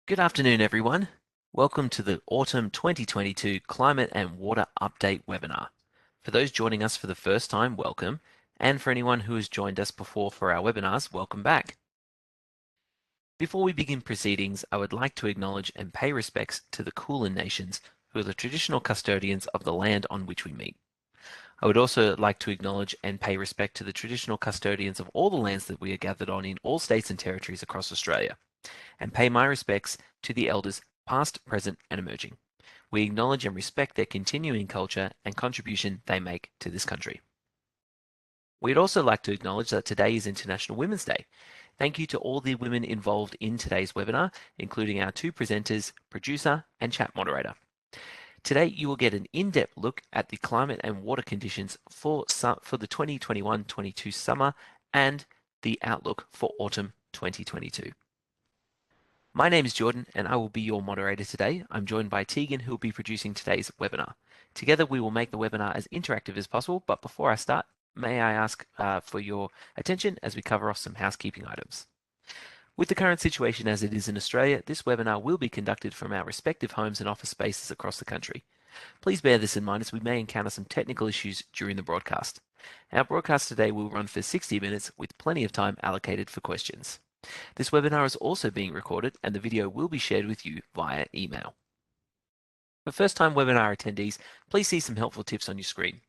Good afternoon, everyone. Welcome to the Autumn 2022 Climate and Water Update webinar. For those joining us for the first time, welcome. And for anyone who has joined us before for our webinars, welcome back. Before we begin proceedings, I would like to acknowledge and pay respects to the Kulin Nations, who are the traditional custodians of the land on which we meet. I would also like to acknowledge and pay respect to the traditional custodians of all the lands that we are gathered on in all states and territories across Australia, and pay my respects to the elders past, present, and emerging. We acknowledge and respect their continuing culture and contribution they make to this country. We'd also like to acknowledge that today is International Women's Day. Thank you to all the women involved in today's webinar, including our two presenters, producer, and chat moderator. Today, you will get an in-depth look at the climate and water conditions for the 2021-22 summer and the outlook for autumn 2022. My name is Jordan and I will be your moderator today. I'm joined by Tegan, who will be producing today's webinar. Together, we will make the webinar as interactive as possible, but before I start, may I ask for your attention as we cover off some housekeeping items. With the current situation as it is in Australia, this webinar will be conducted from our respective homes and office spaces across the country. Please bear this in mind as we may encounter some technical issues during the broadcast. Our broadcast today will run for 60 minutes with plenty of time allocated for questions. This webinar is also being recorded and the video will be shared with you via email. For first-time webinar attendees, please see some helpful tips on your screen.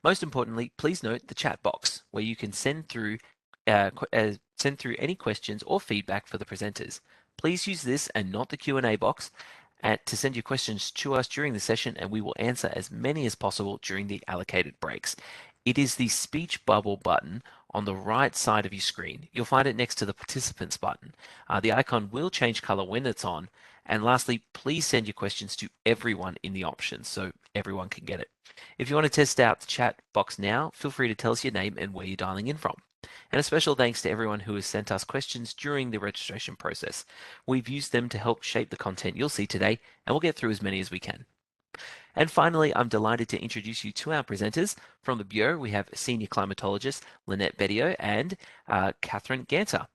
Most importantly, please note the chat box where you can send through any questions or feedback for the presenters. Please use this and not the Q&A box to send your questions to us during the session, and we will answer as many as possible during the allocated breaks. It is the speech bubble button on the right side of your screen. You'll find it next to the participants button. The icon will change color when it's on. And lastly, please send your questions to everyone in the options so everyone can get it. If you want to test out the chat box now, feel free to tell us your name and where you're dialing in from. And a special thanks to everyone who has sent us questions during the registration process. We've used them to help shape the content you'll see today, and we'll get through as many as we can. And finally, I'm delighted to introduce you to our presenters. From the Bureau, we have Senior Climatologist Lynette Bedio and Catherine Ganter.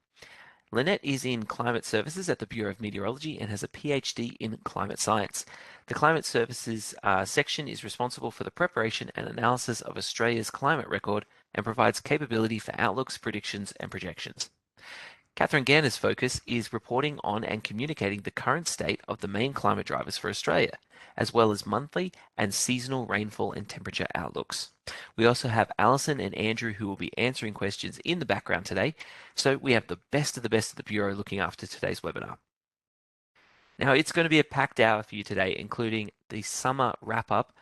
Lynette is in Climate Services at the Bureau of Meteorology and has a PhD in Climate Science. The Climate Services section is responsible for the preparation and analysis of Australia's climate record and provides capability for outlooks, predictions, and projections. Catherine Ganter's focus is reporting on and communicating the current state of the main climate drivers for Australia, as well as monthly and seasonal rainfall and temperature outlooks. We also have Alison and Andrew who will be answering questions in the background today, so we have the best of the Bureau looking after today's webinar. Now, it's going to be a packed hour for you today, including the summer wrap-up,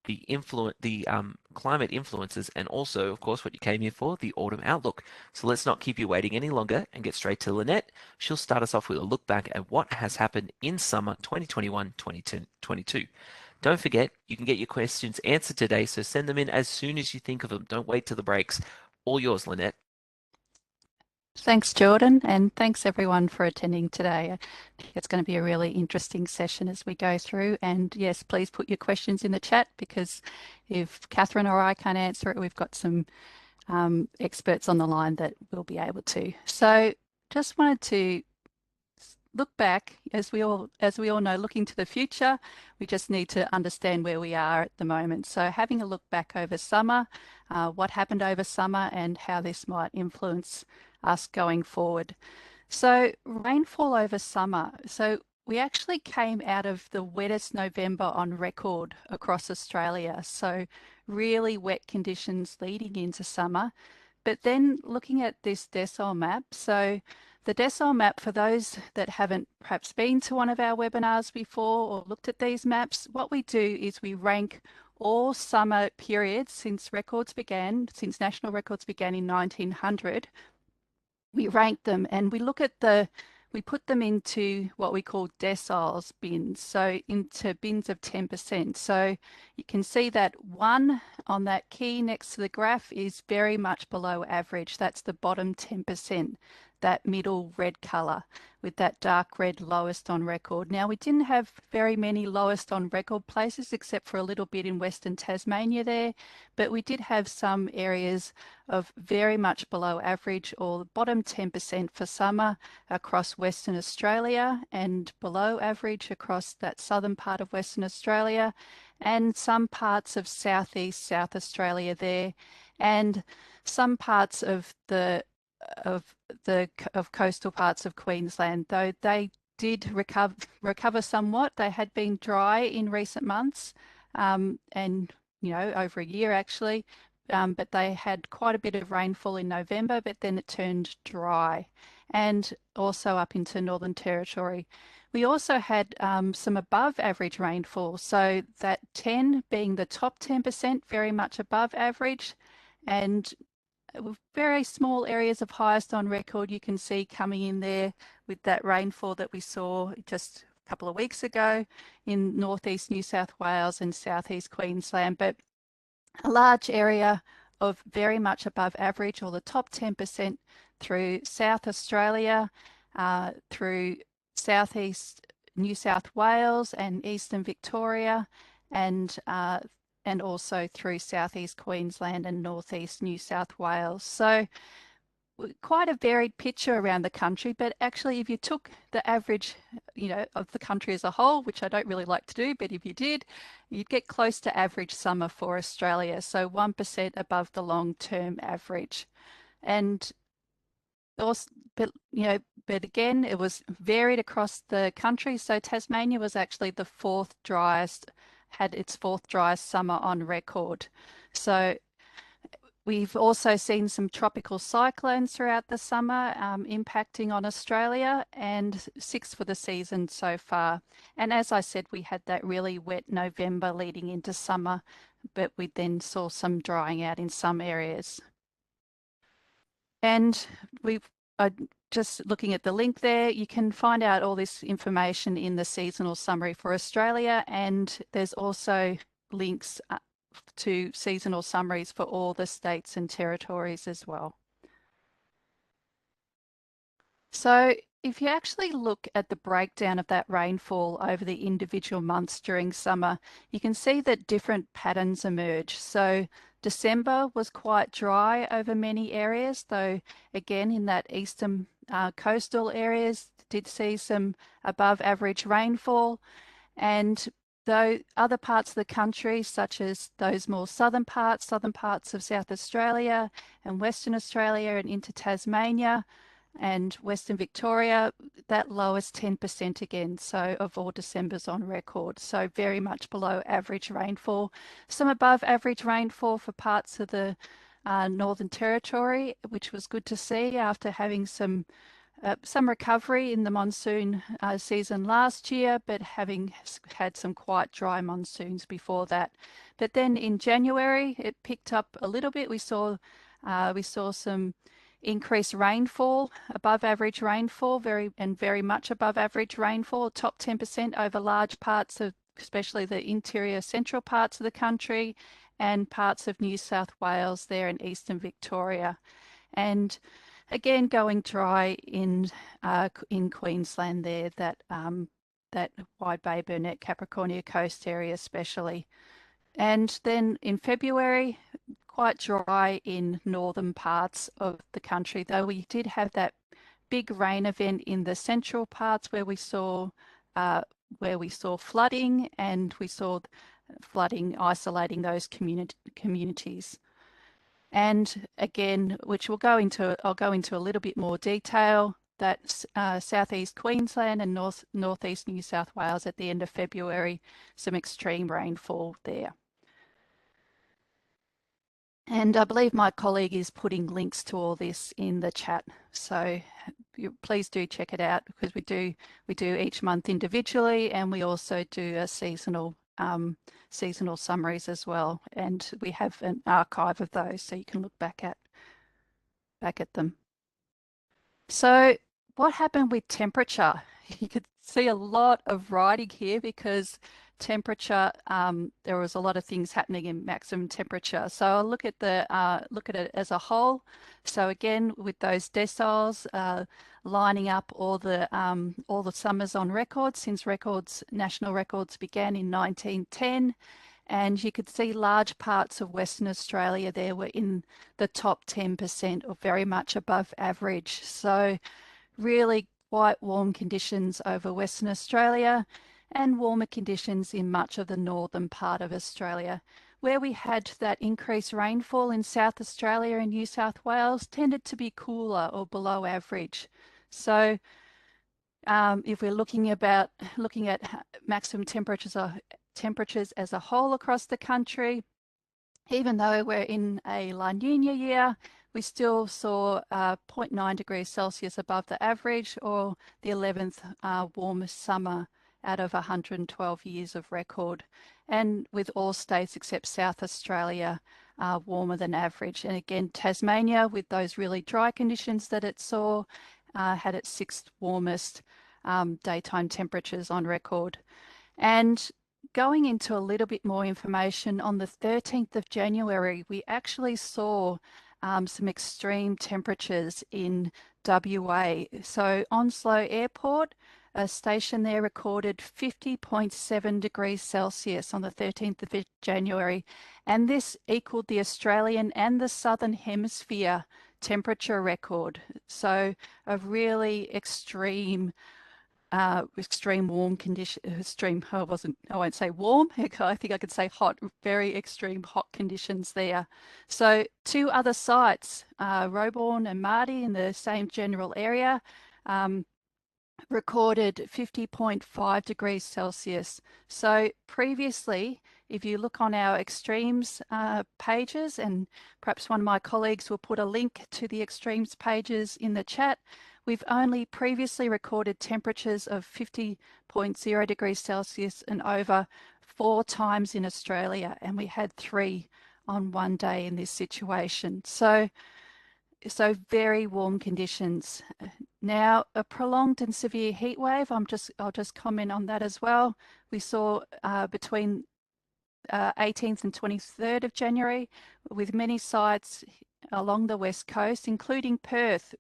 the climate influences, and also, of course, what you came here for, the autumn outlook. So let's not keep you waiting any longer and get straight to Lynette. She'll start us off with a look back at what has happened in summer 2021-2022. Don't forget, you can get your questions answered today, so send them in as soon as you think of them. Don't wait till the breaks. All yours, Lynette. Thanks, Jordan, and thanks everyone for attending today. I think it's going to be a really interesting session as we go through. And yes, please put your questions in the chat because if Catherine or I can't answer it, we've got some experts on the line that will be able to. So just wanted to look back, as we all know, looking to the future, we just need to understand where we are at the moment. So having a look back over summer, what happened over summer and how this might influence us going forward. So rainfall over summer. So we actually came out of the wettest November on record across Australia. So really wet conditions leading into summer. But then looking at this decile map, so the decile map, for those that haven't perhaps been to one of our webinars before or looked at these maps, what we do is we rank all summer periods since national records began in 1900. We rank them and we put them into what we call deciles bins, so into bins of 10%. So you can see that 1 on that key next to the graph is very much below average. That's the bottom 10%. that middle red colour, with that dark red lowest on record. Now, we didn't have very many lowest on record places except for a little bit in Western Tasmania there, but we did have some areas of very much below average, or the bottom 10% for summer across Western Australia, and below average across that southern part of Western Australia, and some parts of southeast South Australia there, and some parts of coastal parts of Queensland, though they did recover somewhat. They had been dry in recent months, and over a year actually, but they had quite a bit of rainfall in November, but then it turned dry, and also up into Northern Territory. We also had some above average rainfall, so that 10 being the top 10%, very much above average, and very small areas of highest on record you can see coming in there with that rainfall that we saw just a couple of weeks ago in northeast New South Wales and southeast Queensland, but a large area of very much above average, or the top 10%, through South Australia, through southeast New South Wales and eastern Victoria, and also through southeast Queensland and northeast New South Wales. So quite a varied picture around the country, but actually if you took the average, of the country as a whole, which I don't really like to do, but if you did, you'd get close to average summer for Australia, so 1% above the long-term average. And also, but again, it was varied across the country. So Tasmania was actually the had its fourth driest summer on record. So we've also seen some tropical cyclones throughout the summer impacting on Australia, and 6 for the season so far. And as I said, we had that really wet November leading into summer, but we then saw some drying out in some areas. And we've just looking at the link there, you can find out all this information in the seasonal summary for Australia, and there's also links to seasonal summaries for all the states and territories as well. So if you actually look at the breakdown of that rainfall over the individual months during summer, you can see that different patterns emerge. So December was quite dry over many areas, though again in that eastern coastal areas did see some above average rainfall. And though other parts of the country, such as those more southern parts of South Australia and Western Australia and into Tasmania and Western Victoria, that lowest 10% again, so of all Decembers on record. So very much below average rainfall. Some above average rainfall for parts of the Northern Territory, which was good to see after having some recovery in the monsoon season last year, but having had some quite dry monsoons before that. But then in January, it picked up a little bit. We saw some increased rainfall, above average rainfall, very much above average rainfall, top 10% over large parts of, especially the interior central parts of the country and parts of New South Wales there in eastern Victoria. And again, going dry in Queensland there, that Wide Bay, Burnett, Capricornia Coast area especially. And then in February, quite dry in northern parts of the country, though we did have that big rain event in the central parts where we saw flooding, and we saw flooding isolating those communities. And again, which I'll go into a little bit more detail, that southeast Queensland and northeast New South Wales at the end of February, some extreme rainfall there. And I believe my colleague is putting links to all this in the chat, so please do check it out, because we do each month individually, and we also do a seasonal summaries as well, and we have an archive of those so you can look back at them. So what happened with temperature? You could see a lot of writing here, because temperature, there was a lot of things happening in maximum temperature. So I'll look at it as a whole. So again, with those deciles, lining up all the summers on record since national records began in 1910. And you could see large parts of Western Australia there were in the top 10% or very much above average. So really quite warm conditions over Western Australia and warmer conditions in much of the northern part of Australia. Where we had that increased rainfall in South Australia and New South Wales tended to be cooler or below average. So if we're looking at maximum temperatures as a whole across the country, even though we're in a La Nina year, we still saw 0.9 degrees Celsius above the average, or the 11th warmest summer out of 112 years of record. And with all states except South Australia warmer than average. And again, Tasmania, with those really dry conditions that it saw, had its sixth warmest daytime temperatures on record. And going into a little bit more information, on the 13th of January, we actually saw some extreme temperatures in WA. So Onslow Airport, a station there recorded 50.7 degrees Celsius on the 13th of January, and this equaled the Australian and the Southern Hemisphere temperature record. So a really extreme warm condition, I won't say warm, I think I could say hot, very extreme hot conditions there. So two other sites, Roebourne and Mardi in the same general area, recorded 50.5 degrees Celsius. So previously, if you look on our extremes pages, and perhaps one of my colleagues will put a link to the extremes pages in the chat, we've only previously recorded temperatures of 50.0 degrees Celsius and over 4 times in Australia, and we had 3 on one day in this situation. So very warm conditions. Now, a prolonged and severe heat wave, I'll just comment on that as well. We saw between 18th and 23rd of January, with many sites along the west coast, including Perth,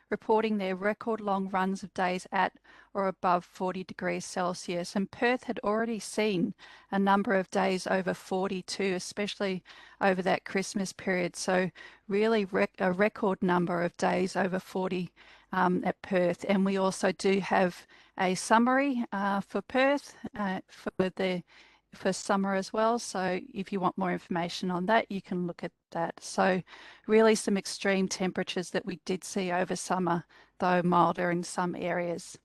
reporting their record long runs of days at or above 40 degrees Celsius. And Perth had already seen a number of days over 42, especially over that Christmas period. So really a record number of days over 40 at Perth. And we also do have a summary for Perth for summer as well. So if you want more information on that, you can look at that. So really some extreme temperatures that we did see over summer, though milder in some areas.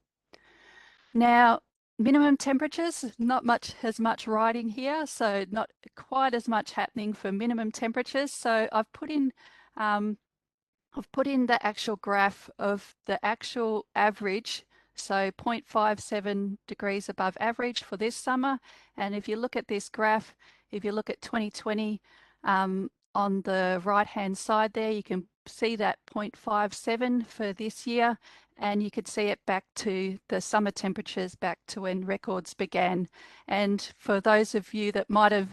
Now, minimum temperatures, not as much writing here, so not quite as much happening for minimum temperatures. So I've put in the actual graph of the actual average, so 0.57 degrees above average for this summer. And if you look at this graph, if you look at 2020 on the right-hand side there, you can see that 0.57 for this year, and you could see it back to the summer temperatures back to when records began. And for those of you that might have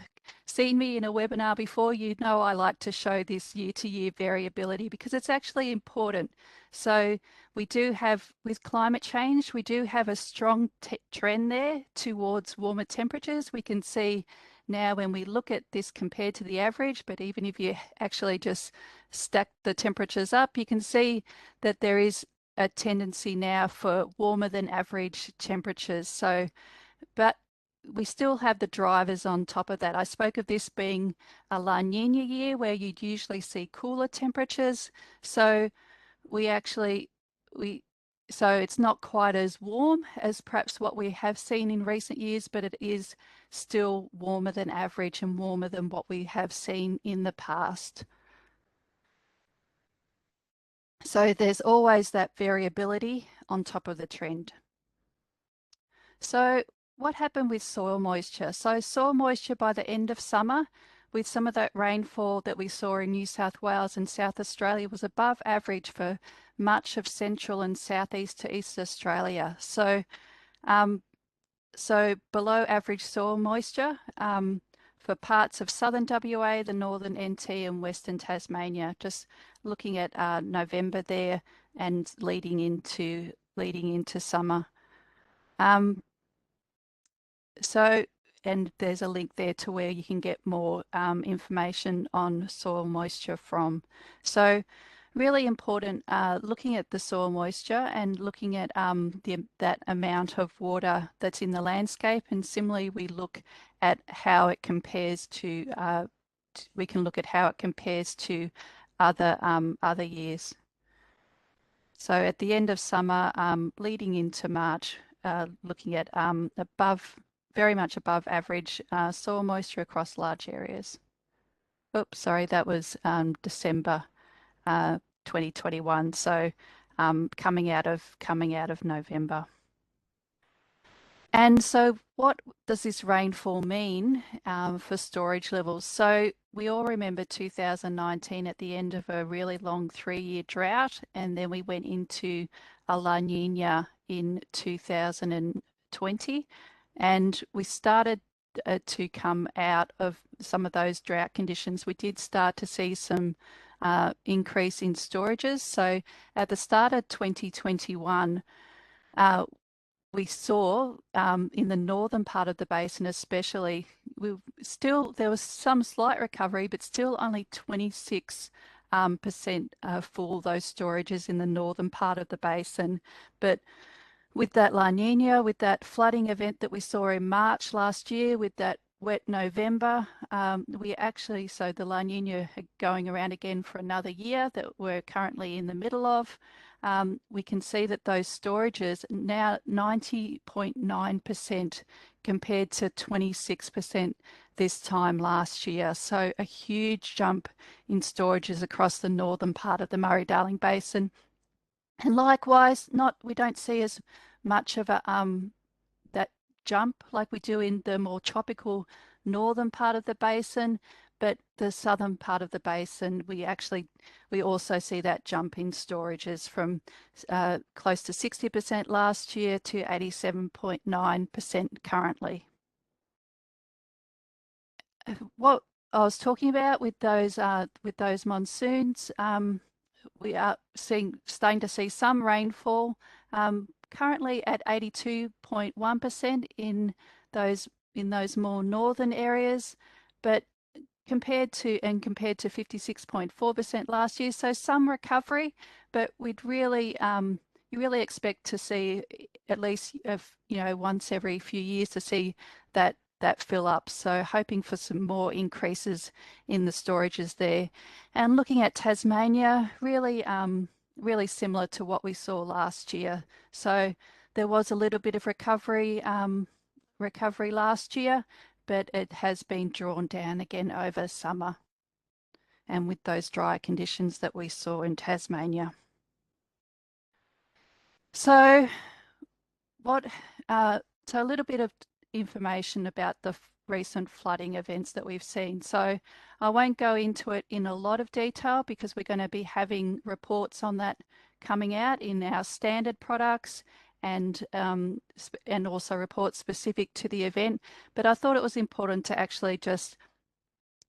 seen me in a webinar before, you know I like to show this year-to-year variability because it's actually important. So we do have, with climate change, we do have a strong trend there towards warmer temperatures. We can see now when we look at this compared to the average, but even if you actually just stack the temperatures up, you can see that there is a tendency now for warmer than average temperatures. So, but we still have the drivers on top of that. I spoke of this being a La Nina year where you'd usually see cooler temperatures. So so it's not quite as warm as perhaps what we have seen in recent years, but it is still warmer than average and warmer than what we have seen in the past. So there's always that variability on top of the trend. So what happened with soil moisture? So soil moisture by the end of summer, with some of that rainfall that we saw in New South Wales and South Australia, was above average for much of central and southeast to east Australia. So So below average soil moisture for parts of southern WA, the northern NT and western Tasmania, just looking at November there and leading into summer. So, and there's a link there to where you can get more information on soil moisture from. So, really important looking at the soil moisture and looking at that amount of water that's in the landscape. And similarly, we look at how it compares to, we can look at how it compares to other years. So at the end of summer, leading into March, looking at very much above average soil moisture across large areas. Oops, sorry, that was December 2021. So coming out of November. And so what does this rainfall mean for storage levels? So we all remember 2019 at the end of a really long 3-year drought, and then we went into a La Nina in 2020, and we started to come out of some of those drought conditions. We did start to see some increase in storages. So at the start of 2021, we saw in the northern part of the basin especially, there was some slight recovery, but still only 26% full, those storages in the northern part of the basin. But with that La Nina, with that flooding event that we saw in March last year, with that wet November, so the La Nina going around again for another year that we're currently in the middle of. We can see that those storages now 90.9% compared to 26% this time last year. So a huge jump in storages across the northern part of the Murray-Darling Basin. And likewise, we don't see as much of a that jump like we do in the more tropical northern part of the basin, but the southern part of the basin, we also see that jump in storages from close to 60% last year to 87.9% currently. What I was talking about with those monsoons, we are starting to see some rainfall. Currently at 82.1% in those more northern areas, but compared to 56.4% last year. So some recovery, but you really expect to see at least once every few years to see that fill up. So hoping for some more increases in the storages there. And looking at Tasmania, really similar to what we saw last year. So there was a little bit of recovery last year, but it has been drawn down again over summer and with those dry conditions that we saw in Tasmania. So a little bit of information about the recent flooding events that we've seen. So I won't go into it in a lot of detail because we're going to be having reports on that coming out in our standard products and also reports specific to the event. But I thought it was important to actually just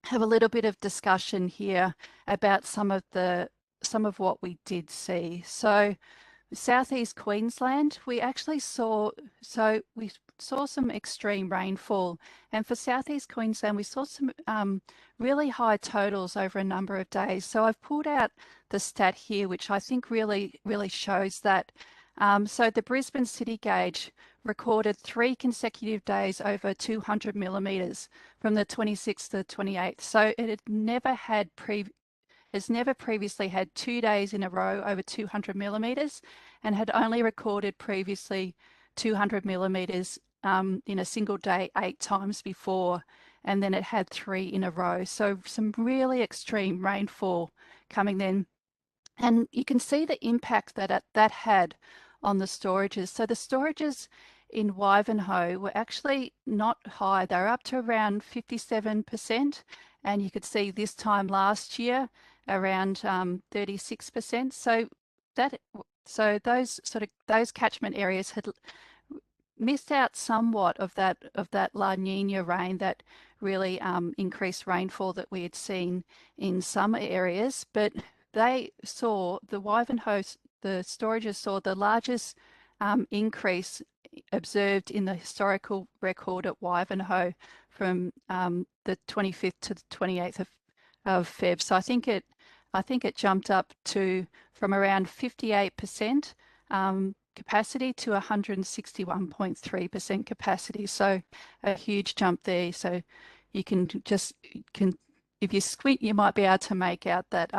have a little bit of discussion here about some of what we did see. So Southeast Queensland, we saw some extreme rainfall, and for Southeast Queensland, we saw some really high totals over a number of days. So I've pulled out the stat here, which I think really shows that. So the Brisbane City Gauge recorded 3 consecutive days over 200 millimetres from the 26th to the 28th. So it had never previously had 2 days in a row over 200 millimetres and had only recorded previously 200 millimetres in a single day 8 times before, and then it had 3 in a row. So some really extreme rainfall coming then. And you can see the impact that had on the storages. So the storages in Wivenhoe were actually not high. They were up to around 57%. And you could see this time last year around 36%. So those catchment areas had missed out somewhat of that La Nina rain, that really increased rainfall that we had seen in some areas. But they saw the Wivenhoe, the storages saw the largest increase observed in the historical record at Wivenhoe from the 25th to the 28th of Feb. So I think it jumped up to from around 58% capacity to 161.3% capacity. So a huge jump there. So you can if you squint, you might be able to make out that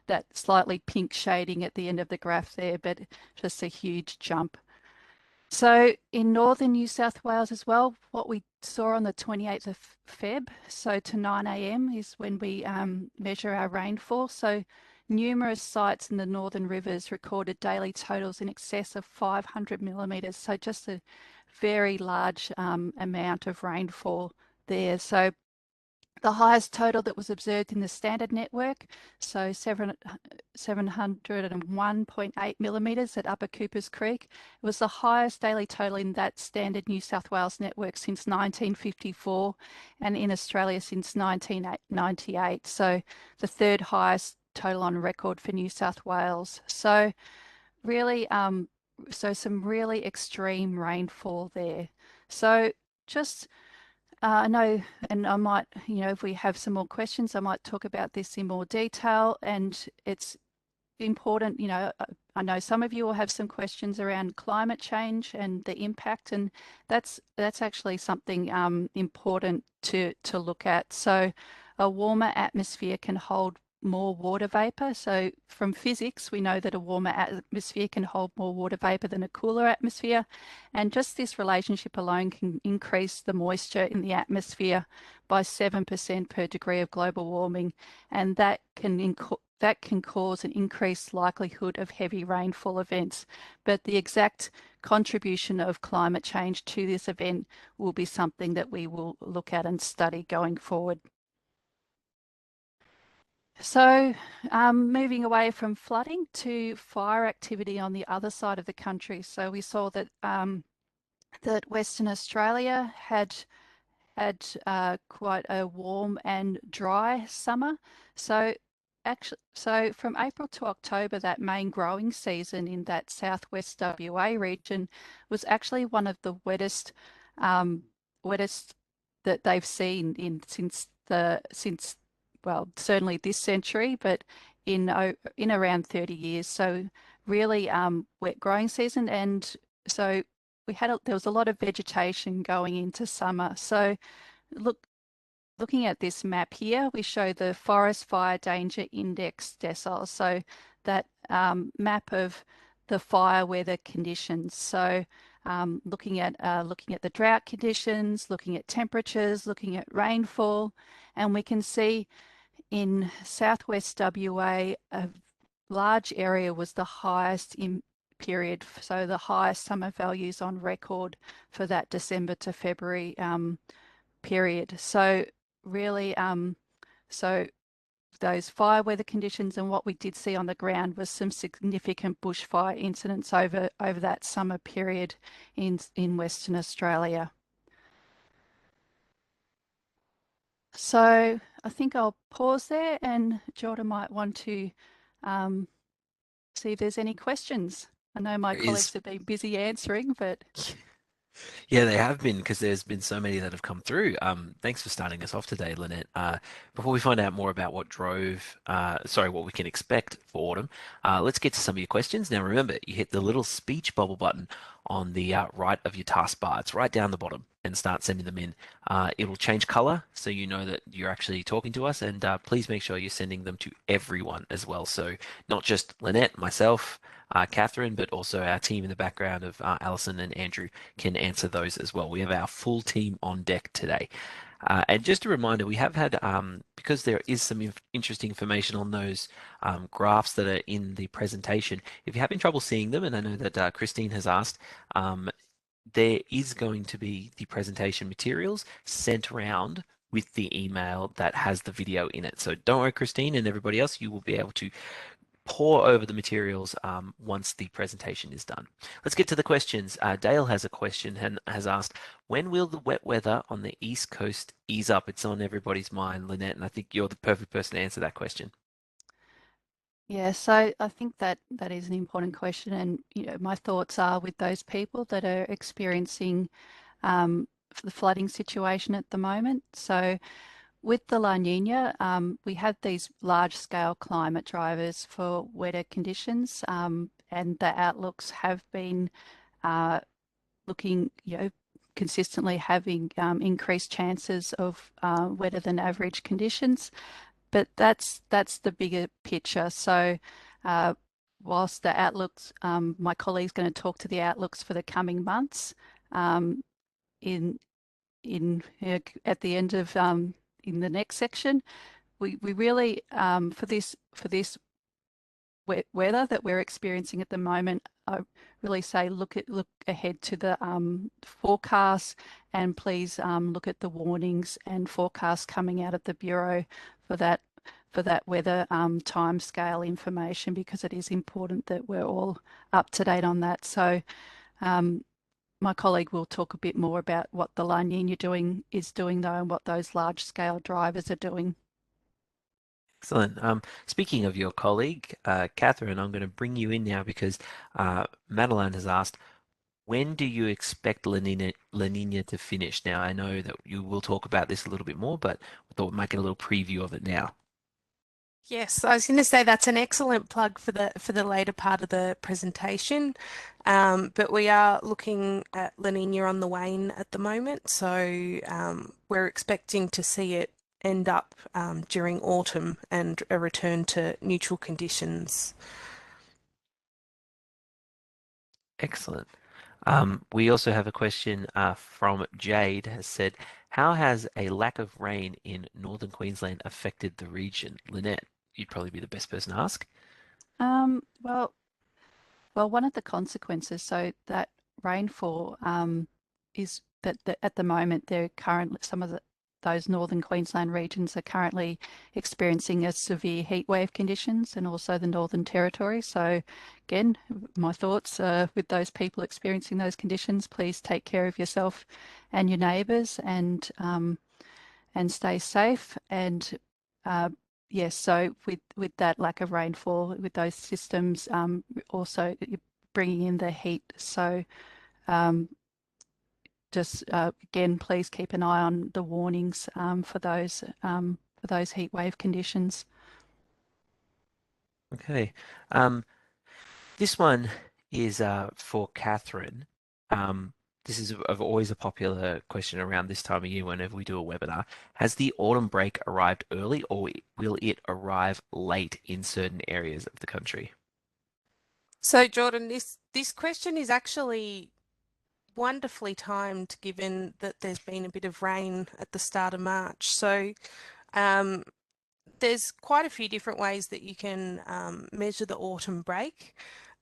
that slightly pink shading at the end of the graph there, but just a huge jump. So in northern New South Wales as well, what we saw on the 28th of Feb, so to 9 a.m. is when we measure our rainfall. So numerous sites in the northern rivers recorded daily totals in excess of 500 millimetres. So just a very large amount of rainfall there. So the highest total that was observed in the standard network, so 701.8 millimetres at Upper Coopers Creek. It was the highest daily total in that standard New South Wales network since 1954 and in Australia since 1998. So the third highest total on record for New South Wales. So really, so some really extreme rainfall there. So just I know, and I might, if we have some more questions, I might talk about this in more detail. And it's important, I know some of you will have some questions around climate change and the impact, and that's actually something important to look at. So a warmer atmosphere can hold more water vapor. So from physics, we know that a warmer atmosphere can hold more water vapor than a cooler atmosphere. And just this relationship alone can increase the moisture in the atmosphere by 7% per degree of global warming. And that can cause an increased likelihood of heavy rainfall events. But the exact contribution of climate change to this event will be something that we will look at and study going forward. So moving away from flooding to fire activity on the other side of the country. So we saw that that Western Australia had quite a warm and dry summer. So from April to October, that main growing season in that southwest WA region was actually one of the wettest wettest that they've seen in since well, certainly this century, but in around 30 years. So really wet growing season, and so there was a lot of vegetation going into summer. So looking at this map here, we show the forest fire danger index deciles. So that map of the fire weather conditions. So looking at the drought conditions, looking at temperatures, looking at rainfall, and we can see in southwest WA, a large area was the highest in period, so the highest summer values on record for that December to February period. So really, so those fire weather conditions, and what we did see on the ground was some significant bushfire incidents over that summer period in Western Australia. So I think I'll pause there, and Jordan might want to see if there's any questions. I know my colleagues have been busy answering, but Yeah, they have been because there's been so many that have come through. Thanks for starting us off today, Lynette. Before we find out more about what what we can expect for autumn, let's get to some of your questions. Now, remember, you hit the little speech bubble button on the right of your taskbar. It's right down the bottom, and start sending them in. It'll change color so you know that you're actually talking to us, and please make sure you're sending them to everyone as well. So not just Lynette, myself, Catherine, but also our team in the background of Alison and Andrew can answer those as well. We have our full team on deck today. And just a reminder, we have had, because there is some interesting information on those graphs that are in the presentation, if you're having trouble seeing them, and I know that Christine has asked, there is going to be the presentation materials sent around with the email that has the video in it. So don't worry, Christine and everybody else, you will be able to pore over the materials once the presentation is done. Let's get to the questions. Dale has a question and has asked, when will the wet weather on the East Coast ease up? It's on everybody's mind, Lynette, and I think you're the perfect person to answer that question. Yeah, so I think that that is an important question, and my thoughts are with those people that are experiencing the flooding situation at the moment. So with the La Nina, we have these large-scale climate drivers for wetter conditions, and the outlooks have been looking, consistently having increased chances of wetter than average conditions. But that's the bigger picture. So uh, whilst the outlooks, my colleague's going to talk to the outlooks for the coming months um, in at the end of in the next section, we really for this weather that we're experiencing at the moment, I really say look ahead to the forecasts, and please look at the warnings and forecasts coming out of the Bureau for that weather time scale information, because it is important that we're all up to date on that. So my colleague will talk a bit more about what the La Nina is doing though, and what those large scale drivers are doing. Excellent. Speaking of your colleague, Catherine, I'm going to bring you in now because Madeline has asked, when do you expect La Nina to finish? Now, I know that you will talk about this a little bit more, but I thought we'd make a little preview of it now. Yes, I was going to say that's an excellent plug for the later part of the presentation. But we are looking at La Nina on the wane at the moment, so we're expecting to see it end up during autumn and a return to neutral conditions. Excellent. We also have a question from Jade has said, how has a lack of rain in northern Queensland affected the region? Lynette, you'd probably be the best person to ask. Um, well, Well, one of the consequences, so that rainfall is that at the moment they're currently some of those northern Queensland regions are currently experiencing a severe heat wave conditions, and also the Northern Territory. So again, my thoughts with those people experiencing those conditions. Please take care of yourself and your neighbours, and stay safe. And yes, so with that lack of rainfall, with those systems, also bringing in the heat. So just again, please keep an eye on the warnings for those heat wave conditions. Okay. This one is for Catherine. Um, this is always a popular question around this time of year whenever we do a webinar. Has the autumn break arrived early, or will it arrive late in certain areas of the country? So Jordan, this question is actually wonderfully timed given that there's been a bit of rain at the start of March. So um, there's quite a few different ways that you can measure the autumn break.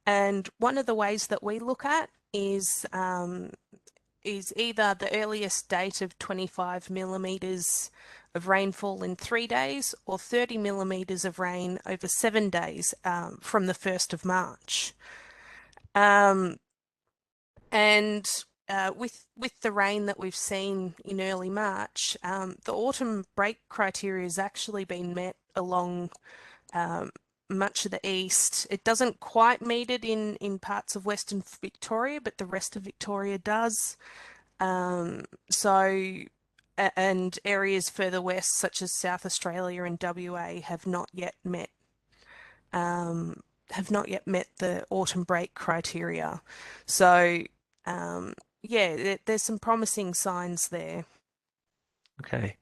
And one of the ways that we look at is either the earliest date of 25 millimetres of rainfall in 3 days, or 30 millimetres of rain over 7 days from the 1st of March. Um, and with the rain that we've seen in early March, the autumn break criteria has actually been met along much of the east. It doesn't quite meet it in parts of Western Victoria, but the rest of Victoria does. So, and areas further west, such as South Australia and WA, um, have not yet met the autumn break criteria. So, yeah, there's some promising signs there. Okay.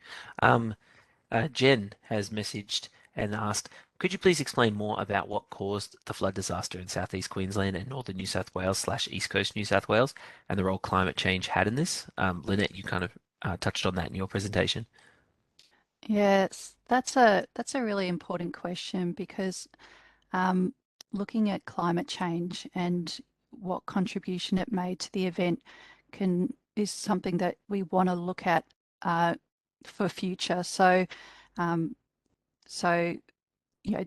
Jen has messaged and asked, could you please explain more about what caused the flood disaster in southeast Queensland and northern New South Wales / East Coast New South Wales, and the role climate change had in this? Lynette, you kind of touched on that in your presentation. Yes, that's a really important question, because um, looking at climate change and what contribution it made to the event is something that we want to look at for future. So, um, so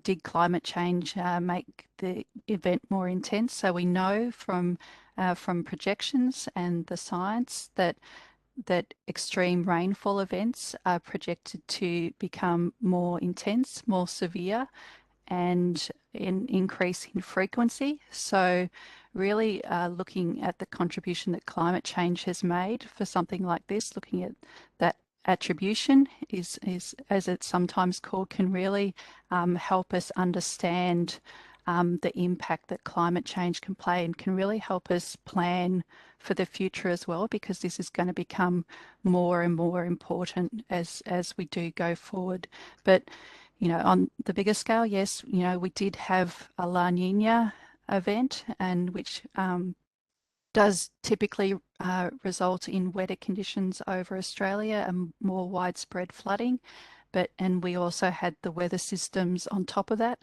did climate change make the event more intense? So we know from projections and the science that extreme rainfall events are projected to become more intense, more severe, and increase in frequency. So really looking at the contribution that climate change has made for something like this, looking at that attribution is as it's sometimes called, can really help us understand the impact that climate change can play, and can really help us plan for the future as well, because this is going to become more and more important as we do go forward. But on the bigger scale, yes, we did have a La Nina event, and which does typically result in wetter conditions over Australia and more widespread flooding. And we also had the weather systems on top of that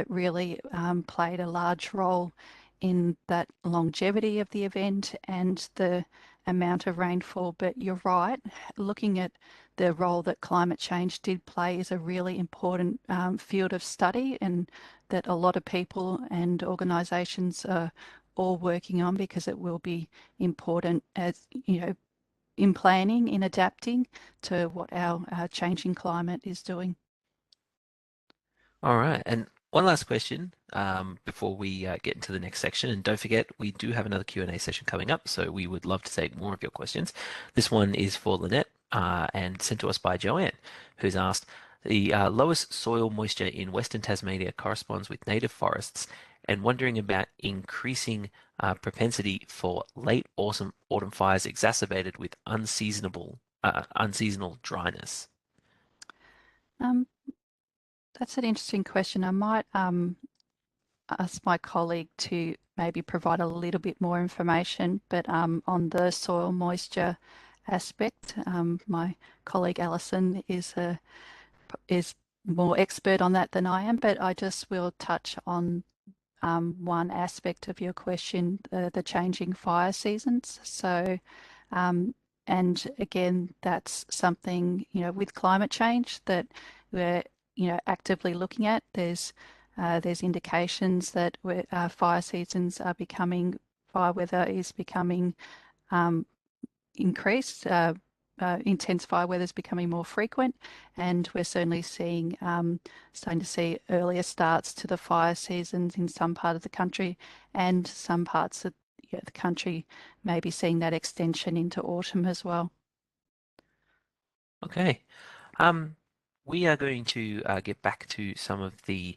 really played a large role in that longevity of the event and the amount of rainfall. But you're right, looking at the role that climate change did play is a really important field of study, and that a lot of people and organisations are all working on, because it will be important as in planning, in adapting to what our changing climate is doing. All right, and one last question before we get into the next section. And don't forget, we do have another Q&A session coming up, so we would love to take more of your questions. This one is for Lynette and sent to us by Joanne, who's asked, the lowest soil moisture in Western Tasmania corresponds with native forests, and wondering about increasing propensity for late autumn fires exacerbated with unseasonal dryness. That's an interesting question. I might ask my colleague to maybe provide a little bit more information, but on the soil moisture aspect, my colleague Alison is more expert on that than I am, but I just will touch on one aspect of your question, the changing fire seasons. So, and again, that's something, with climate change that we're, actively looking at. There's indications that fire seasons are becoming, fire weather is becoming increased. Intense fire weather is becoming more frequent, and we're certainly seeing starting to see earlier starts to the fire seasons in some part of the country, and some parts of the country may be seeing that extension into autumn as well. Okay. We are going to get back to some of the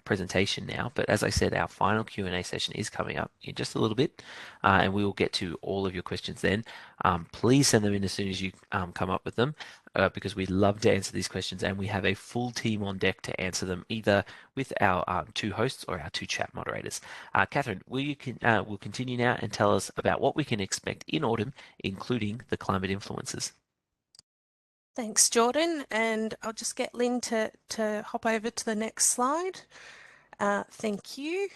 presentation now, but as I said, our final Q&A session is coming up in just a little bit, and we will get to all of your questions then. Please send them in as soon as you come up with them, because we'd love to answer these questions, and we have a full team on deck to answer them, either with our two hosts or our two chat moderators. Catherine, we'll continue now and tell us about what we can expect in autumn, including the climate influences. Thanks, Jordan. And I'll just get Lynn to hop over to the next slide. Thank you.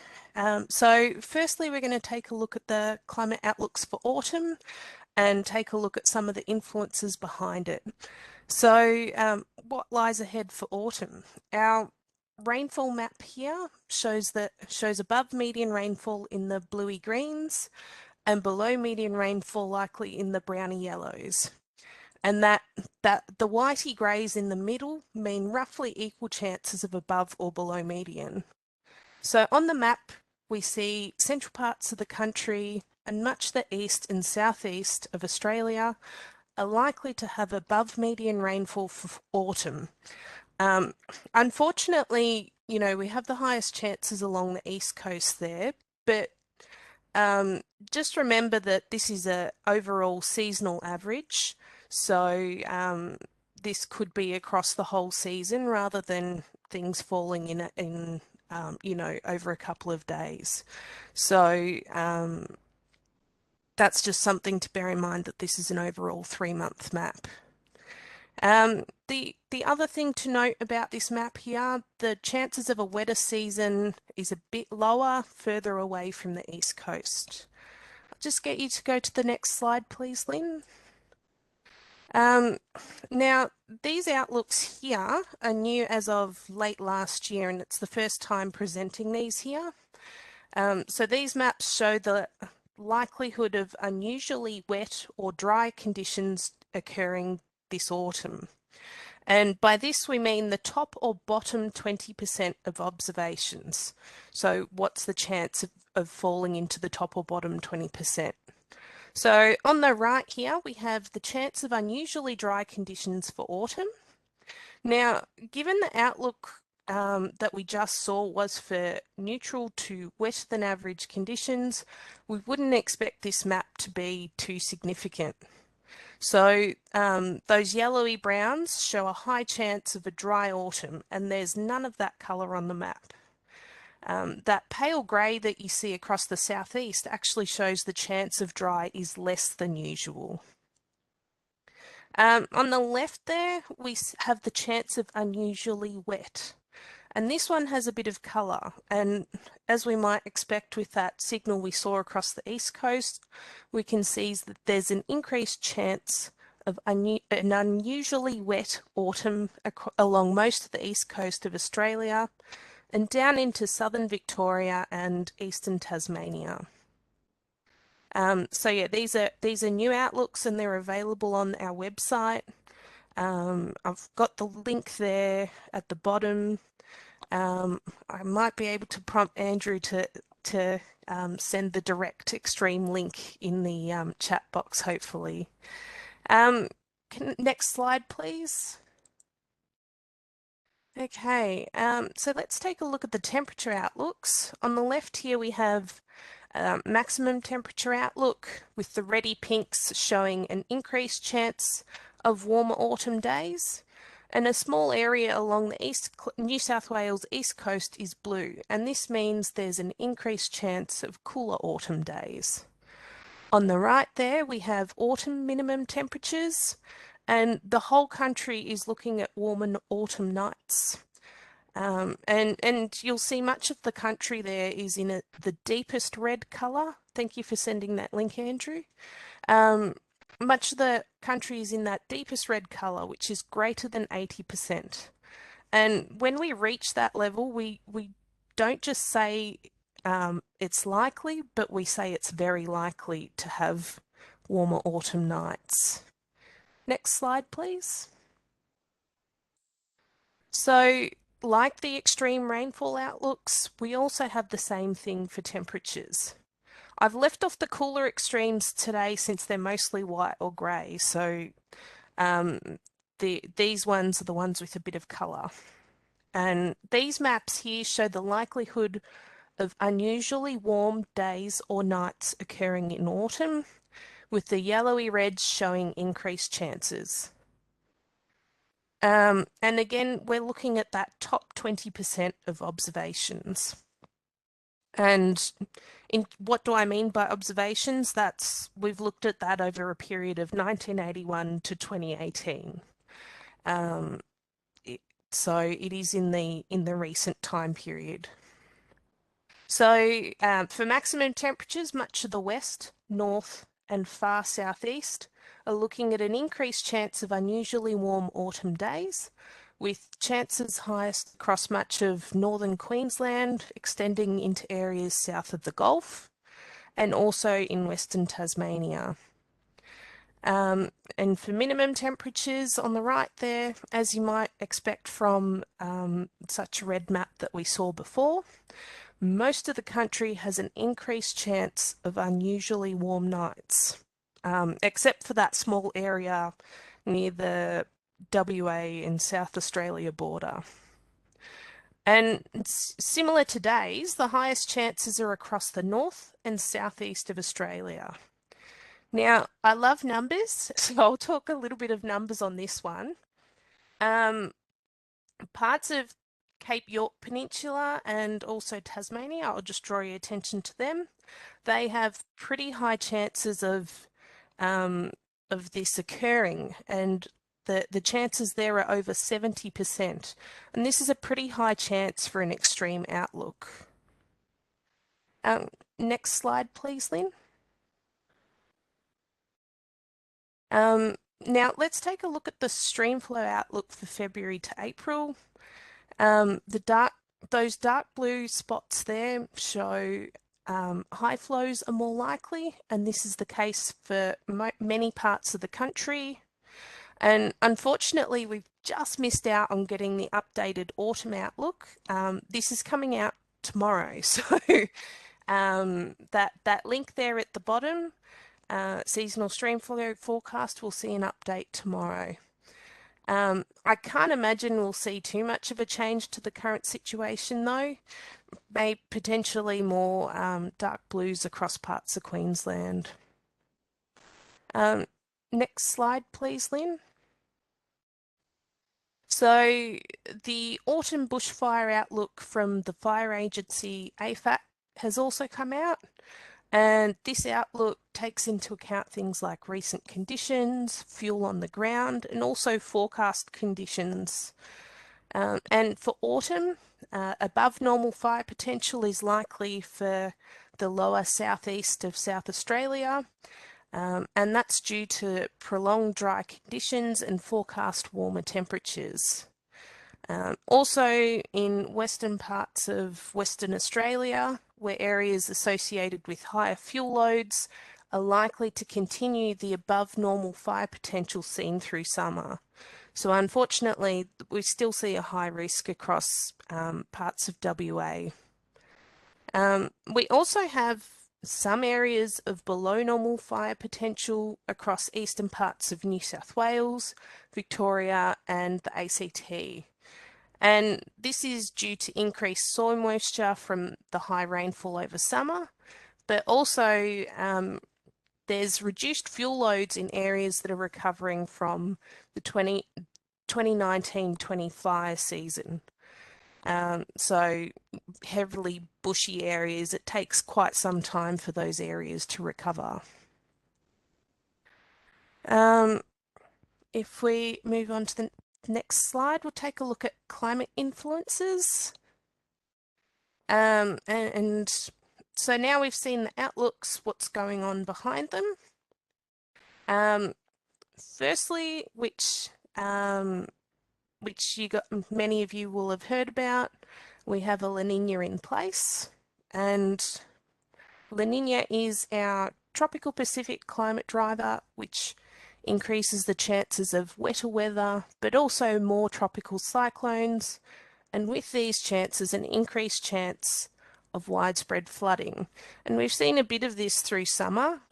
So firstly, we're going to take a look at the climate outlooks for autumn and take a look at some of the influences behind it. So what lies ahead for autumn? Our rainfall map here shows above median rainfall in the bluey greens and below median rainfall likely in the browny yellows. And that the whitey greys in the middle mean roughly equal chances of above or below median. So on the map, we see central parts of the country and much the east and southeast of Australia are likely to have above median rainfall for autumn. Unfortunately, we have the highest chances along the east coast there, but just remember that this is an overall seasonal average. So this could be across the whole season rather than things falling in over a couple of days. So that's just something to bear in mind, that this is an overall 3-month map. The other thing to note about this map here, the chances of a wetter season is a bit lower further away from the east coast. I'll just get you to go to the next slide, please, Lynn. Now, these outlooks here are new as of late last year, and it's the first time presenting these here. So these maps show the likelihood of unusually wet or dry conditions occurring this autumn. And by this, we mean the top or bottom 20% of observations. So what's the chance of falling into the top or bottom 20%? So on the right here, we have the chance of unusually dry conditions for autumn. Now, given the outlook that we just saw was for neutral to wetter than average conditions, we wouldn't expect this map to be too significant. So those yellowy browns show a high chance of a dry autumn, and there's none of that colour on the map. That pale grey that you see across the southeast actually shows the chance of dry is less than usual. On the left there, we have the chance of unusually wet. And this one has a bit of colour, and as we might expect with that signal we saw across the east coast, we can see that there's an increased chance of an unusually wet autumn along most of the east coast of Australia and down into southern Victoria and eastern Tasmania. So yeah, these are new outlooks and they're available on our website. I've got the link there at the bottom. I might be able to prompt Andrew to send the direct extreme link in the chat box, hopefully. Next slide, please. Okay, so let's take a look at the temperature outlooks. On the left here we have maximum temperature outlook with the reddy pinks showing an increased chance of warmer autumn days. And a small area along the New South Wales east coast is blue, and this means there's an increased chance of cooler autumn days. On the right there, we have autumn minimum temperatures, and the whole country is looking at warmer autumn nights. And you'll see much of the country there is in the deepest red colour. Thank you for sending that link, Andrew. Much of the country is in that deepest red colour, which is greater than 80%. And when we reach that level, we don't just say it's likely, but we say it's very likely to have warmer autumn nights. Next slide, please. So, like the extreme rainfall outlooks, we also have the same thing for temperatures. I've left off the cooler extremes today since they're mostly white or grey, so these ones are the ones with a bit of colour. And these maps here show the likelihood of unusually warm days or nights occurring in autumn, with the yellowy reds showing increased chances. And again, we're looking at that top 20% of observations. And what do I mean by observations? We've looked at that over a period of 1981 to 2018. So it is in the recent time period. So for maximum temperatures, much of the west, north, and far southeast are looking at an increased chance of unusually warm autumn days, with chances highest across much of northern Queensland, extending into areas south of the Gulf, and also in Western Tasmania. And for minimum temperatures on the right there, as you might expect from such a red map that we saw before, most of the country has an increased chance of unusually warm nights, except for that small area near the WA and South Australia border. And similar to days, the highest chances are across the north and southeast of Australia. Now, I love numbers, so I'll talk a little bit of numbers on this one. Parts of Cape York Peninsula and also Tasmania, I'll just draw your attention to them. They have pretty high chances of this occurring, and the chances there are over 70%. And this is a pretty high chance for an extreme outlook. Next slide, please, Lynn. Now let's take a look at the streamflow outlook for February to April. Those dark blue spots there show high flows are more likely, and this is the case for many parts of the country. And unfortunately, we've just missed out on getting the updated autumn outlook. This is coming out tomorrow, so that link there at the bottom, seasonal streamflow forecast, we'll see an update tomorrow. I can't imagine we'll see too much of a change to the current situation though. May potentially more dark blues across parts of Queensland. Next slide, please, Lynn. So the autumn bushfire outlook from the fire agency AFAT has also come out, and this outlook takes into account things like recent conditions, fuel on the ground, and also forecast conditions. And for autumn, above normal fire potential is likely for the lower southeast of South Australia, and that's due to prolonged dry conditions and forecast warmer temperatures. Also in western parts of Western Australia, where areas associated with higher fuel loads are likely to continue the above normal fire potential seen through summer. So unfortunately, we still see a high risk across parts of WA. We also have some areas of below normal fire potential across eastern parts of New South Wales, Victoria, and the ACT. And this is due to increased soil moisture from the high rainfall over summer, but also there's reduced fuel loads in areas that are recovering from the 2019-25 season. So heavily bushy areas, it takes quite some time for those areas to recover. If we move on to the next slide, we'll take a look at climate influences. And so now we've seen the outlooks, what's going on behind them. Firstly, which many of you will have heard about, we have a La Nina in place, and La Nina is our tropical Pacific climate driver, which increases the chances of wetter weather, but also more tropical cyclones, and with these chances, an increased chance of widespread flooding. And we've seen a bit of this through summer,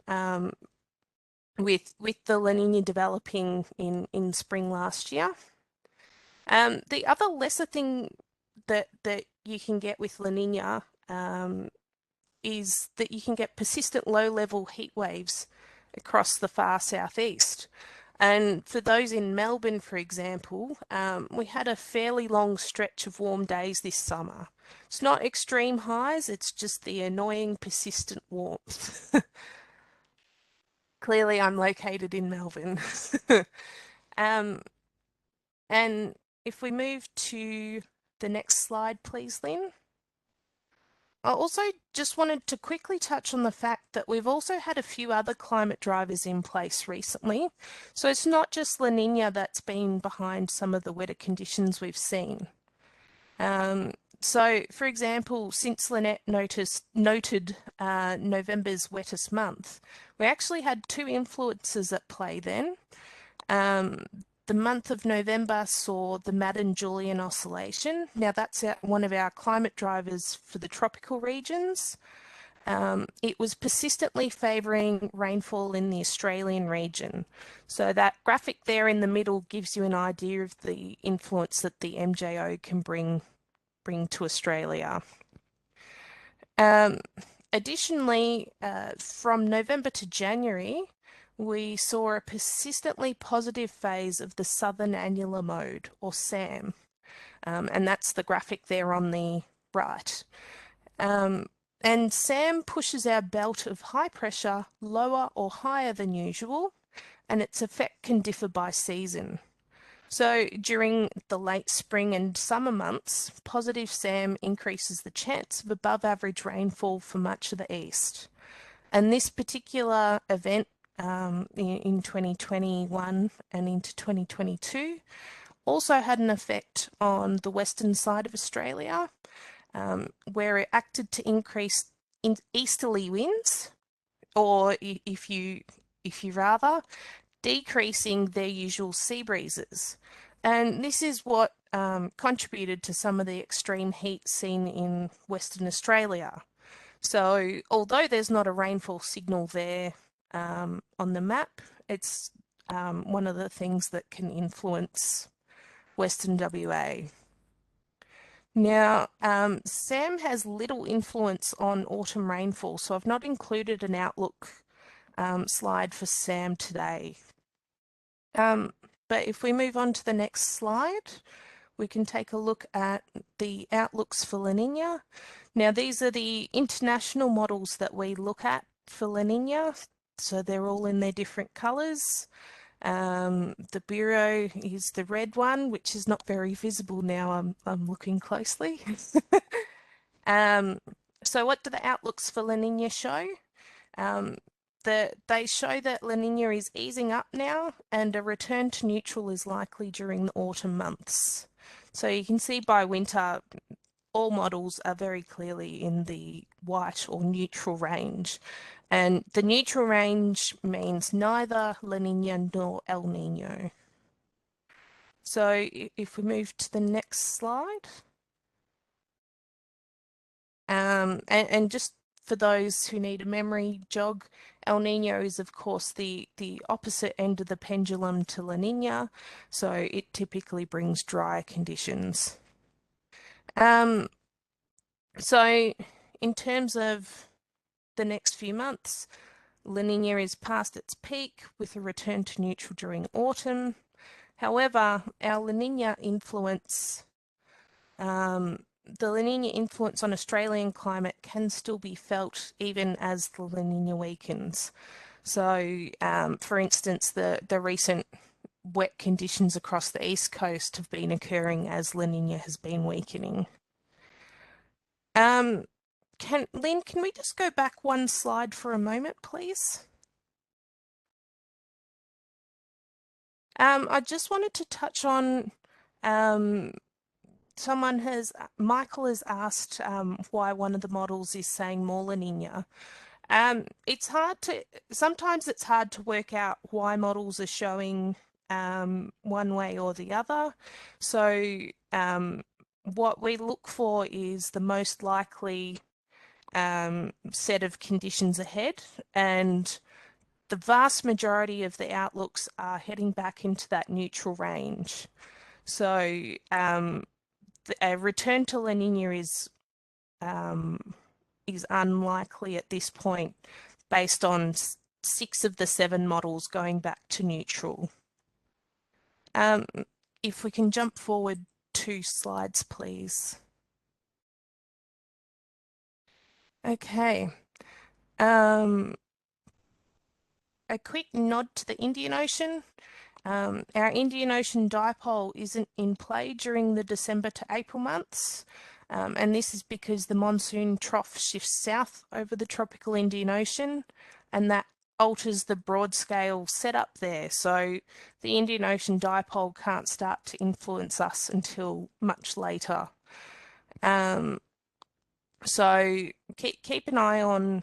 with the La Nina developing in spring last year. The other lesser thing that you can get with La Nina is that you can get persistent low-level heat waves across the far southeast. And for those in Melbourne, for example, we had a fairly long stretch of warm days this summer. It's not extreme highs, it's just the annoying persistent warmth. Clearly I'm located in Melbourne. And if we move to the next slide, please, Lynn. I also just wanted to quickly touch on the fact that we've also had a few other climate drivers in place recently. So it's not just La Nina that's been behind some of the wetter conditions we've seen. So, for example, since Lynette noted November's wettest month, we actually had two influences at play then. The month of November saw the Madden-Julian Oscillation. Now that's one of our climate drivers for the tropical regions. It was persistently favouring rainfall in the Australian region. So that graphic there in the middle gives you an idea of the influence that the MJO can bring to Australia. Additionally, from November to January, we saw a persistently positive phase of the Southern Annular Mode, or SAM, and that's the graphic there on the right. And SAM pushes our belt of high pressure lower or higher than usual, and its effect can differ by season. So during the late spring and summer months, positive SAM increases the chance of above average rainfall for much of the east. And this particular event in 2021 and into 2022 also had an effect on the western side of Australia, where it acted to increase easterly winds, or if you rather, decreasing their usual sea breezes. And this is what contributed to some of the extreme heat seen in Western Australia. So although there's not a rainfall signal there on the map, it's one of the things that can influence Western WA. Now, SAM has little influence on autumn rainfall, so I've not included an outlook slide for SAM today. But if we move on to the next slide, we can take a look at the outlooks for La Nina. Now, these are the international models that we look at for La Nina, so they're all in their different colours. The Bureau is the red one, which is not very visible now. I'm looking closely. So what do the outlooks for La Nina show? They show that La Nina is easing up now, and a return to neutral is likely during the autumn months. So you can see by winter, all models are very clearly in the white or neutral range. And the neutral range means neither La Nina nor El Nino. So if we move to the next slide. And just for those who need a memory jog, El Nino is of course the opposite end of the pendulum to La Nina, so it typically brings drier conditions. So in terms of the next few months, La Nina is past its peak with a return to neutral during autumn. However, our La Nina influence, the La Nina influence on Australian climate can still be felt even as the La Nina weakens. So, for instance, the recent wet conditions across the east coast have been occurring as La Nina has been weakening. Lynn, can we just go back one slide for a moment, please? I just wanted to touch on, Michael has asked why one of the models is saying more La Nina. Sometimes it's hard to work out why models are showing one way or the other. So what we look for is the most likely set of conditions ahead, and the vast majority of the outlooks are heading back into that neutral range. So a return to La Nina is unlikely at this point, based on 6 of the 7 models going back to neutral. If we can jump forward 2 slides, please. Okay. A quick nod to the Indian Ocean. Our Indian Ocean dipole isn't in play during the December to April months, and this is because the monsoon trough shifts south over the tropical Indian Ocean, and that alters the broad scale setup there. So the Indian Ocean dipole can't start to influence us until much later. So keep an eye on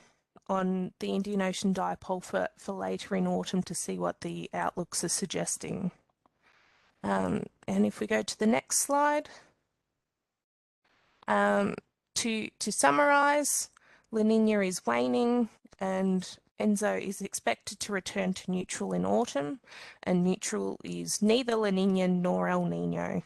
the Indian Ocean dipole for later in autumn to see what the outlooks are suggesting. And if we go to the next slide, to summarise, La Nina is waning and Enzo is expected to return to neutral in autumn, and neutral is neither La Nina nor El Nino.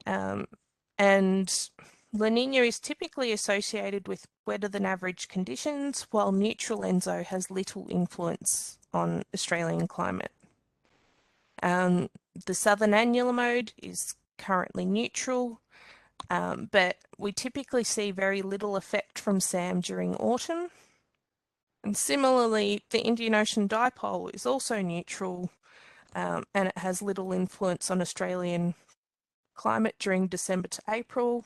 And La Nina is typically associated with wetter than average conditions, while neutral Enzo has little influence on Australian climate. The southern annular mode is currently neutral, but we typically see very little effect from SAM during autumn. And similarly, the Indian Ocean dipole is also neutral, and it has little influence on Australian climate during December to April.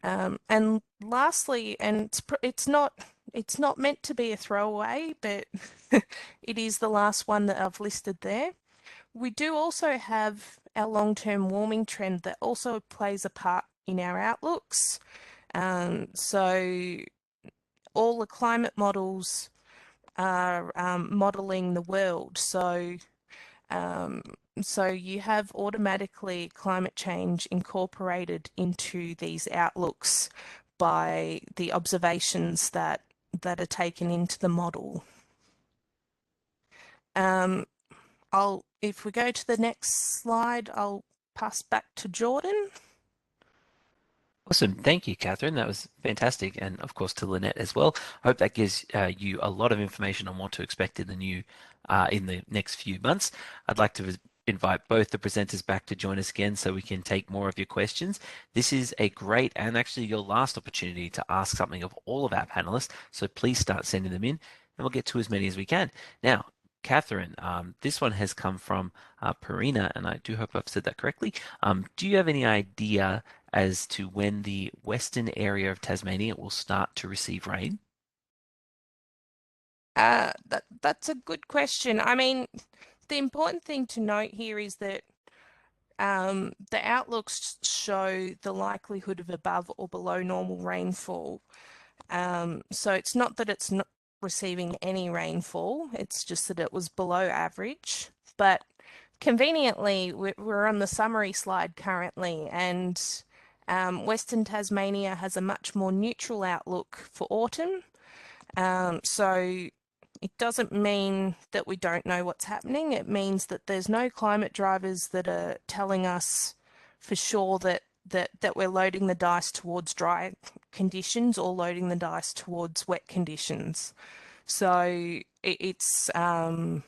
And lastly, and it's not It's not meant to be a throwaway, but it is the last one that I've listed there. We do also have our long-term warming trend that also plays a part in our outlooks. So all the climate models are modeling the world. So you have automatically climate change incorporated into these outlooks by the observations that are taken into the model. If we go to the next slide, I'll pass back to Jordan. Awesome. Thank you, Catherine. That was fantastic. And of course to Lynette as well. I hope that gives you a lot of information on what to expect in the next few months. I'd like to invite both the presenters back to join us again so we can take more of your questions. This is a great and actually your last opportunity to ask something of all of our panelists. So please start sending them in and we'll get to as many as we can. Now, Catherine, this one has come from Perina, and I do hope I've said that correctly. Do you have any idea as to when the western area of Tasmania will start to receive rain? That's a good question. I mean, the important thing to note here is that the outlooks show the likelihood of above or below normal rainfall. So it's not that it's not receiving any rainfall, it's just that it was below average. But conveniently, we're on the summary slide currently, and Western Tasmania has a much more neutral outlook for autumn. So it doesn't mean that we don't know what's happening. It means that there's no climate drivers that are telling us for sure that we're loading the dice towards dry conditions or loading the dice towards wet conditions. So it's the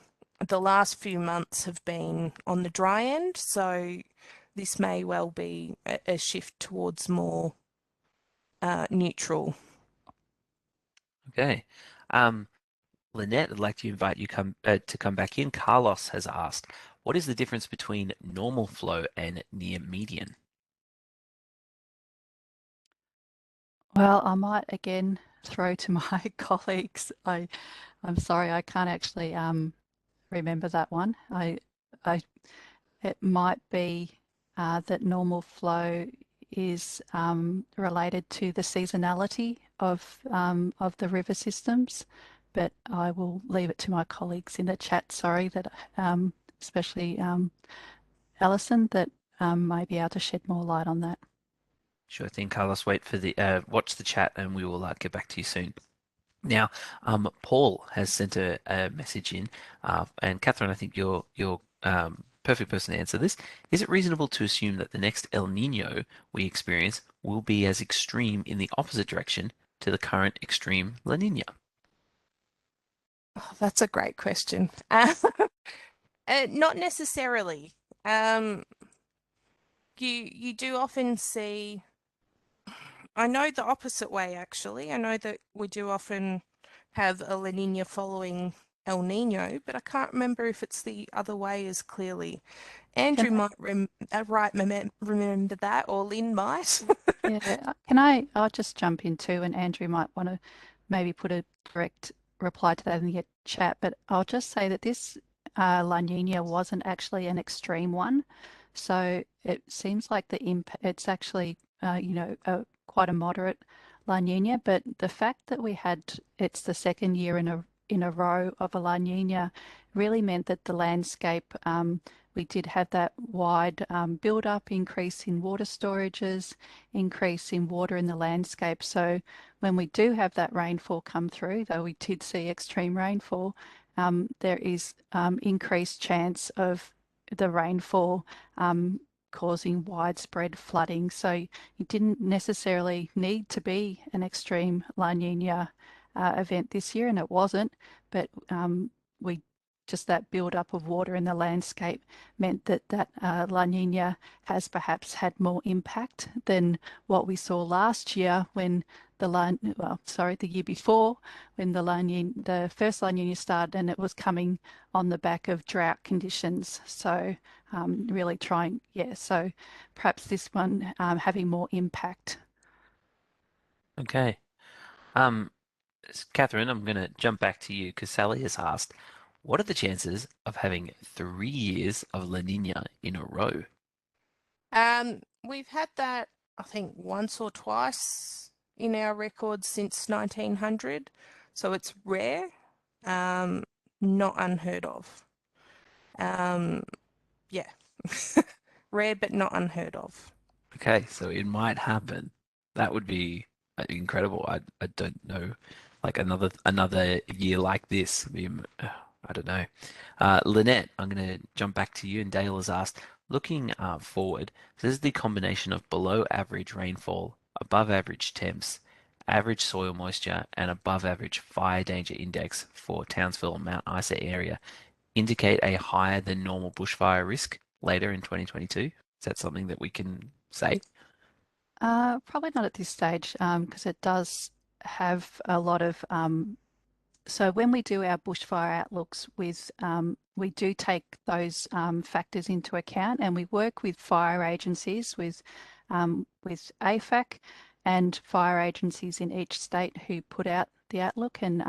last few months have been on the dry end, so this may well be a shift towards more neutral. Okay. Lynette, I'd like to invite you to come back in. Carlos has asked, what is the difference between normal flow and near median? Well, I might again throw to my colleagues. I'm sorry, I can't actually remember that one. It might be that normal flow is related to the seasonality of the river systems, but I will leave it to my colleagues in the chat. Sorry, that especially Alison, that may be able to shed more light on that. Sure thing, Carlos. Wait for the watch the chat, and we will get back to you soon. Now, Paul has sent a message in, and Catherine, I think you're perfect person to answer this. Is it reasonable to assume that the next El Nino we experience will be as extreme in the opposite direction to the current extreme La Nina? Oh, that's a great question. Not necessarily. You do often see. I know the opposite way, actually. I know that we do often have a La Nina following El Nino, but I can't remember if it's the other way as clearly. Andrew might remember that, or Lynn might. Yeah, I'll just jump in too, and Andrew might want to maybe put a direct reply to that in the chat, but I'll just say that this La Nina wasn't actually an extreme one. So it seems like it's actually, quite a moderate La Nina, but the fact that it's the second year in a row of a La Nina really meant that the landscape, we did have that wide build-up, increase in water storages, increase in water in the landscape. So when we do have that rainfall come through, though we did see extreme rainfall, there is increased chance of the rainfall causing widespread flooding. So you didn't necessarily need to be an extreme La Nina event this year, and it wasn't, but just that build-up of water in the landscape meant that La Nina has perhaps had more impact than what we saw last year when the year before when the first La Nina started, and it was coming on the back of drought conditions. So really so perhaps this one having more impact. Okay. Catherine, I'm going to jump back to you because Sally has asked, what are the chances of having 3 years of La Nina in a row? We've had that, I think, once or twice in our records since 1900, so it's rare, not unheard of. Yeah, rare but not unheard of. Okay, so it might happen. That would be incredible. I don't know, like another year like this. I don't know. Lynette, I'm going to jump back to you. And Dale has asked, looking forward, this is the combination of below average rainfall, above average temps, average soil moisture, and above average fire danger index for Townsville and Mount Isa area indicate a higher than normal bushfire risk later in 2022. Is that something that we can say? Probably not at this stage, because it does have a lot of. So when we do our bushfire outlooks we do take those factors into account, and we work with fire agencies, with AFAC and fire agencies in each state who put out the outlook. And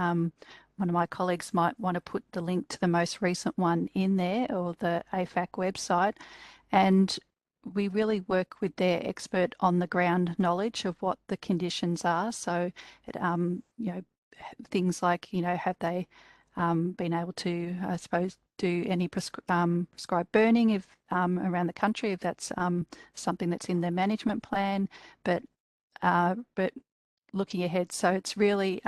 one of my colleagues might want to put the link to the most recent one in there, or the AFAC website. And we really work with their expert on the ground knowledge of what the conditions are. So, things like, have they been able to, I suppose, do any prescribed burning if around the country, if that's something that's in their management plan, but looking ahead. So it's really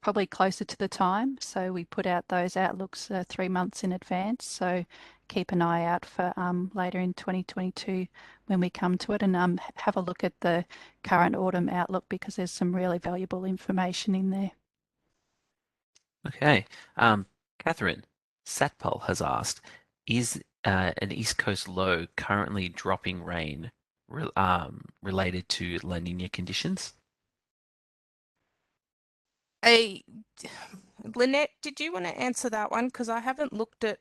probably closer to the time. So we put out those outlooks 3 months in advance. So keep an eye out for later in 2022 when we come to it, and have a look at the current autumn outlook, because there's some really valuable information in there. Okay. Catherine, Satpal has asked, is an East Coast low currently dropping rain related to La Nina conditions? Lynette, did you want to answer that one? Because I haven't looked at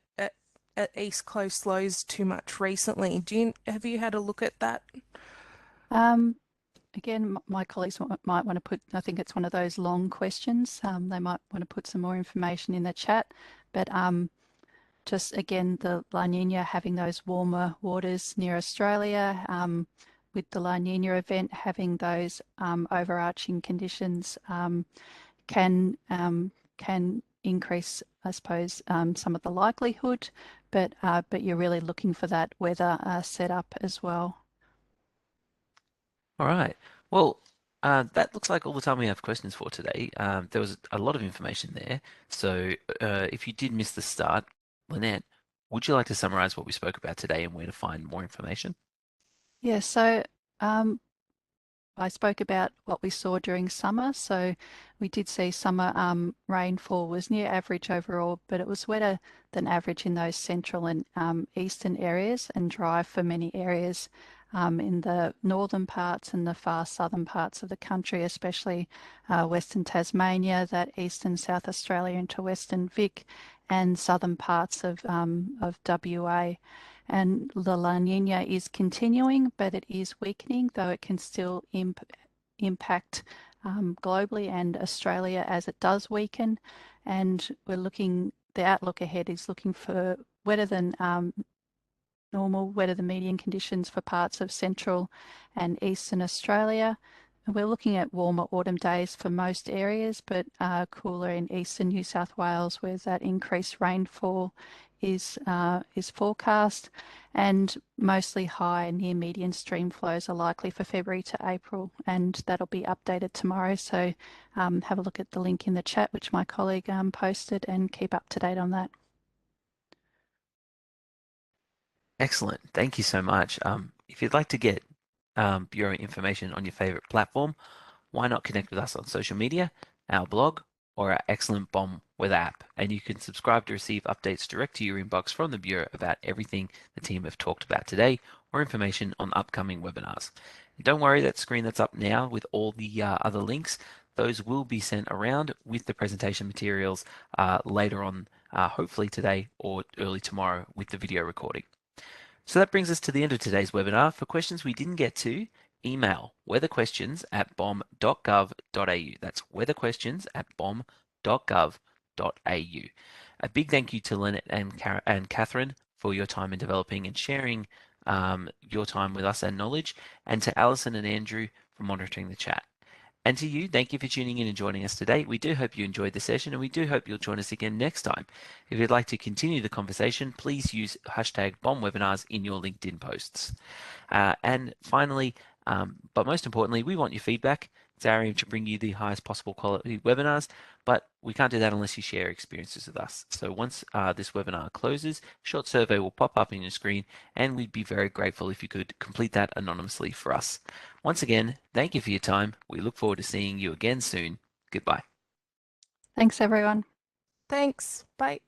East Coast lows too much recently. Have you had a look at that? Again, my colleagues might want to put, I think it's one of those long questions. They might want to put some more information in the chat. But just again, the La Nina having those warmer waters near Australia, with the La Nina event having those overarching conditions, can increase, I suppose, some of the likelihood. But you're really looking for that weather setup as well. All right. Well, that looks like all the time we have questions for today. There was a lot of information there. So if you did miss the start, Lynette, would you like to summarize what we spoke about today and where to find more information? Yeah, so I spoke about what we saw during summer. So we did see summer rainfall was near average overall, but it was wetter than average in those central and eastern areas, and dry for many areas in the northern parts and the far southern parts of the country, especially Western Tasmania, that eastern South Australia into Western Vic, and southern parts of WA. And the La Nina is continuing, but it is weakening, though it can still impact globally and Australia as it does weaken. And the outlook ahead is looking for wetter than normal, wetter than median conditions for parts of central and eastern Australia. And we're looking at warmer autumn days for most areas, but cooler in eastern New South Wales, where that increased rainfall is forecast, and mostly high near median stream flows are likely for February to April, and that'll be updated tomorrow. So have a look at the link in the chat, which my colleague posted, and keep up to date on that. Excellent. Thank you so much. If you'd like to get Bureau information on your favorite platform, why not connect with us on social media, our blog, or our excellent BOM weather app, and you can subscribe to receive updates direct to your inbox from the Bureau about everything the team have talked about today, or information on upcoming webinars. And don't worry, that screen that's up now with all the other links, those will be sent around with the presentation materials later on, hopefully today or early tomorrow with the video recording. So that brings us to the end of today's webinar. For questions we didn't get to, email weatherquestions@bom.gov.au. That's weatherquestions@bom.gov.au. A big thank you to Lynette and Catherine for your time in developing and sharing your time with us and knowledge, and to Alison and Andrew for monitoring the chat. And to you, thank you for tuning in and joining us today. We do hope you enjoyed the session, and we do hope you'll join us again next time. If you'd like to continue the conversation, please use hashtag BOMWebinars in your LinkedIn posts. And finally, but most importantly, we want your feedback. It's our aim to bring you the highest possible quality webinars, but we can't do that unless you share experiences with us. So once this webinar closes, a short survey will pop up on your screen, and we'd be very grateful if you could complete that anonymously for us. Once again, thank you for your time. We look forward to seeing you again soon. Goodbye. Thanks, everyone. Thanks. Bye.